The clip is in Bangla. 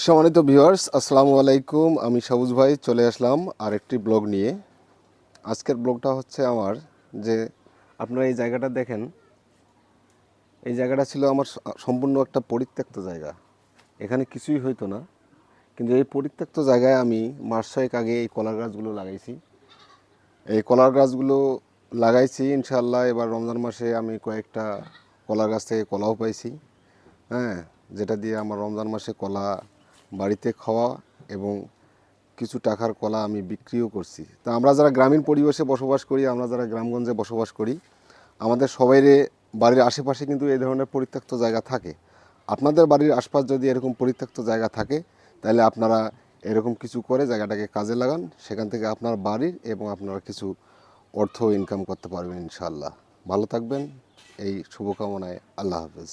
সম্মানিত ভিউয়ার্স, আসসালামু আলাইকুম। আমি সবুজ ভাই চলে আসলাম আরেকটি ব্লগ নিয়ে। আজকের ব্লগটা হচ্ছে আমার যে আপনারা এই জায়গাটা দেখেন, এই জায়গাটা ছিল আমার সম্পূর্ণ একটা পরিত্যক্ত জায়গা। এখানে কিছুই হইতো না, কিন্তু এই পরিত্যক্ত জায়গায় আমি মাস 6 আগে এই কলার গাছগুলো লাগাইছি। এই কলার গাছগুলো লাগাইছি ইনশাআল্লাহ। এবার রমজান মাসে আমি কয়েকটা কলার গাছ থেকে কলাও পাইছি, হ্যাঁ, যেটা দিয়ে আমার রমজান মাসে কলা বাড়িতে খাওয়া এবং কিছু টাকার কলা আমি বিক্রিও করছি। তা আমরা যারা গ্রামীণ পরিবেশে বসবাস করি, আমরা যারা গ্রামগঞ্জে বসবাস করি, আমাদের সবাইরে বাড়ির আশেপাশে কিন্তু এই ধরনের পরিত্যক্ত জায়গা থাকে। আপনাদের বাড়ির আশপাশ যদি এরকম পরিত্যক্ত জায়গা থাকে, তাহলে আপনারা এরকম কিছু করে জায়গাটাকে কাজে লাগান। সেখান থেকে আপনার বাড়ির এবং আপনারা কিছু অর্থ ইনকাম করতে পারবেন ইনশাআল্লাহ। ভালো থাকবেন, এই শুভকামনায়। আল্লাহ হাফেজ।